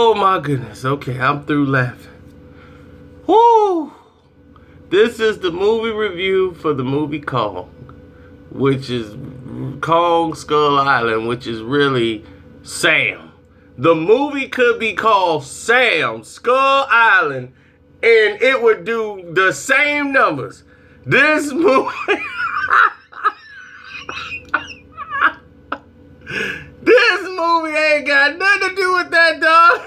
Oh my goodness. Okay, I'm through laughing. Woo! This is the movie review for the movie Kong, which is Kong Skull Island, which is really Sam. The movie could be called Sam Skull Island, and it would do the same numbers. This movie... This movie ain't got nothing to do with that dog.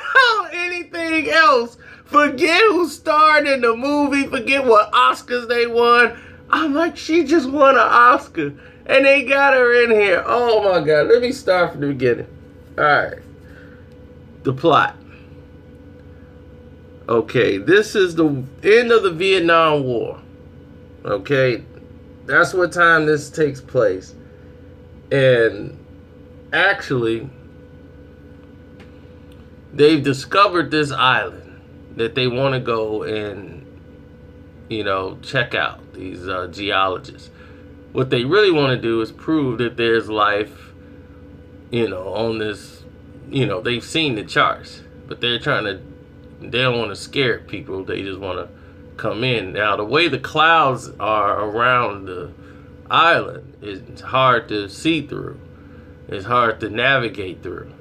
Anything else. Forget who starred in the movie. Forget what Oscars they won. I'm like, she just won an Oscar. And they got her in here. Oh my God. Let me start from the beginning. Alright. The plot. Okay. This is the end of the Vietnam War. Okay. That's what time this takes place. And actually, they've discovered this island that they want to go and, check out, these geologists. What they really want to do is prove that there's life, on this, they've seen the charts, but they don't want to scare people. They just want to come in. Now, the way the clouds are around the island, it's hard to see through. It's hard to navigate through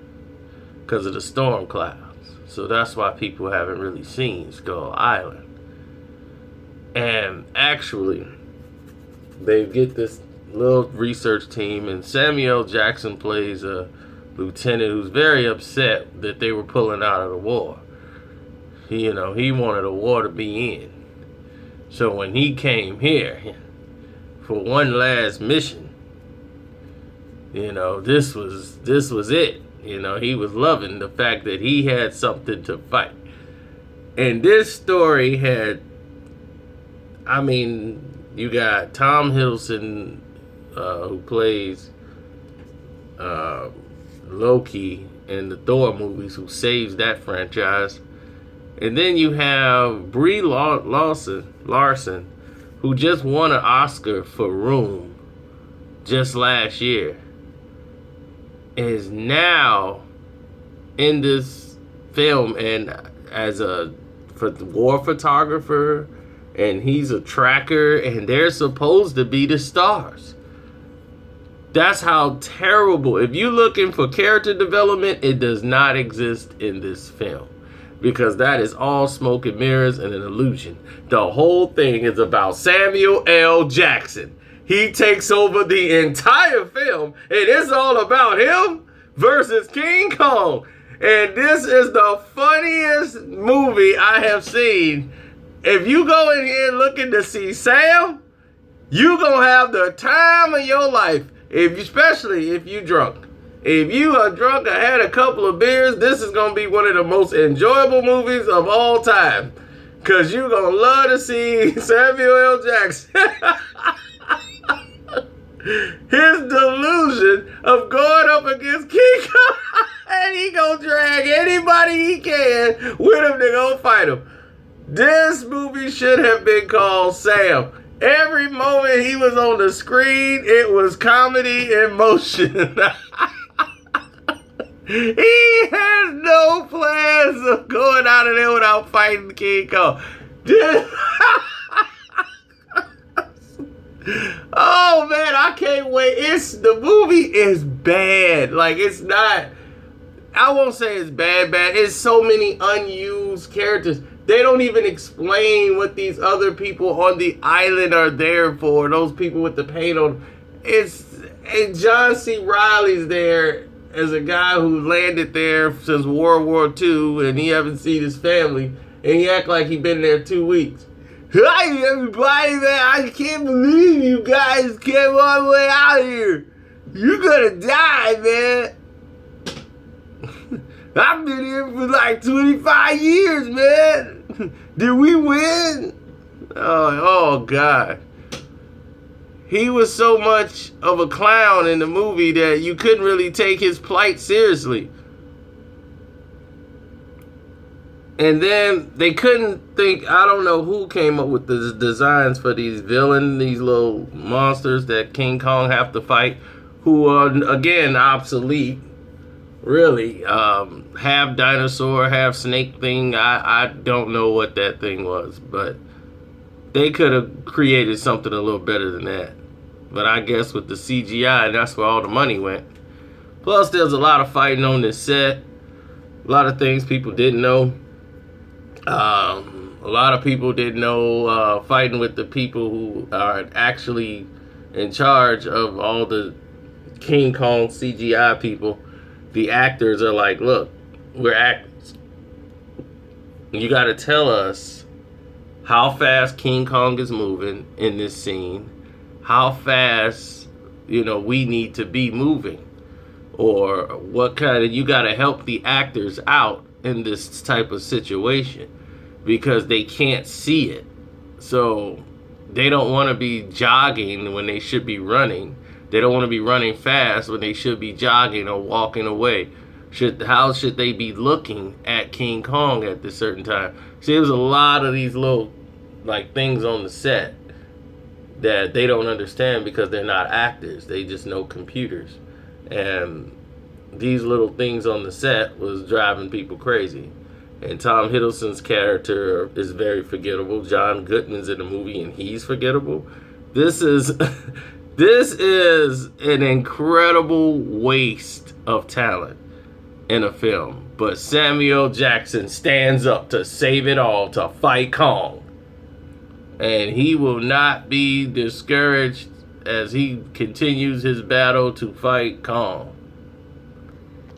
because of the storm clouds. So that's why people haven't really seen Skull Island. And actually, they get this little research team, and Samuel Jackson plays a lieutenant who's very upset that they were pulling out of the war. He wanted the war to be in. So when he came here for one last mission, this was it. He was loving the fact that he had something to fight. And this story had, you got Tom Hiddleston, who plays Loki in the Thor movies, who saves that franchise. And then you have Brie Lawson, who just won an Oscar for Room just last year, is now in this film and as a war photographer, and he's a tracker, and they're supposed to be the stars. That's how terrible. If you're looking for character development, it does not exist in this film, because that is all smoke and mirrors and an illusion. The whole thing is about Samuel L. Jackson. He takes over the entire film, and it's all about him versus King Kong. And this is the funniest movie I have seen. If you go in here looking to see Sam, you gonna have the time of your life. Especially if you drunk. If you are drunk or had a couple of beers, this is gonna be one of the most enjoyable movies of all time. Cause you're gonna love to see Samuel L. Jackson. His delusion of going up against King Kong, and he gonna drag anybody he can with him to go fight him. This movie should have been called Sam. Every moment he was on the screen, it was comedy in motion. He has no plans of going out of there without fighting King Kong. Oh man, I can't wait. The movie is bad. Like, it's not, I won't say it's bad. It's so many unused characters. They don't even explain what these other people on the island are there for. Those people with the paint on. And John C. Reilly's there as a guy who landed there since World War II, and he haven't seen his family, and he act like he been there 2 weeks. Hi everybody, man! I can't believe you guys came all the way out here. You're gonna die, man. I've been here for like 25 years, man. Did we win? Oh God. He was so much of a clown in the movie that you couldn't really take his plight seriously. And then they couldn't think, I don't know who came up with the designs for these villains, these little monsters that King Kong have to fight, who are, again, obsolete. Really, half dinosaur, half snake thing. I don't know what that thing was, but they could have created something a little better than that. But I guess with the CGI, that's where all the money went. Plus, there's a lot of fighting on this set. A lot of things people didn't know. A lot of people didn't know fighting with the people who are actually in charge of all the King Kong CGI people. The actors are like, look, we're actors. You got to tell us how fast King Kong is moving in this scene, how fast, we need to be moving, or what kind of, you got to help the actors out in this type of situation because they can't see it. So they don't want to be jogging when they should be running. They don't want to be running fast when they should be jogging or walking away. How should they be looking at King Kong at this certain time? See, there's a lot of these little things on the set that they don't understand because they're not actors. They just know computers. And these little things on the set was driving people crazy. And Tom Hiddleston's character is very forgettable. John Goodman's in the movie and he's forgettable. This is this is an incredible waste of talent in a film. But Samuel Jackson stands up to save it all, to fight Kong. And he will not be discouraged as he continues his battle to fight Kong.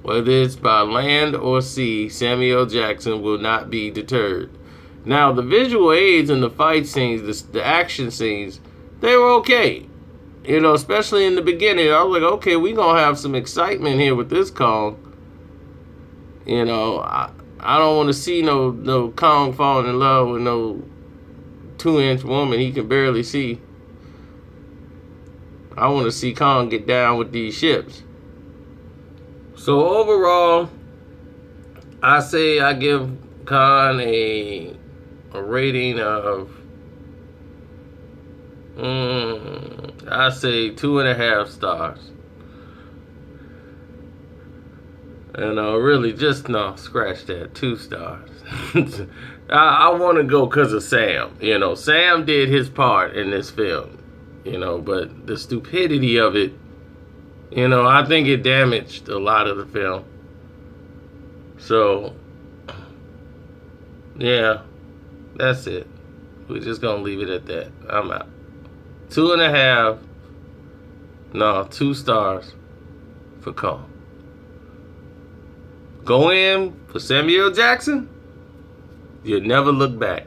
Whether it's by land or sea, Samuel Jackson will not be deterred. Now, the visual aids in the fight scenes, the action scenes, they were okay. Especially in the beginning. I was like, okay, we're going to have some excitement here with this Kong. I don't want to see no Kong falling in love with no 2-inch woman he can barely see. I want to see Kong get down with these ships. So overall, I say I give Kong a rating of I say 2.5 stars. And really scratch that, 2 stars. I want to go because of Sam. Sam did his part in this film. But the stupidity of it, I think it damaged a lot of the film. So, yeah, that's it. We're just going to leave it at that. I'm out. 2 stars for Kong. Go in for Samuel Jackson. You'll never look back.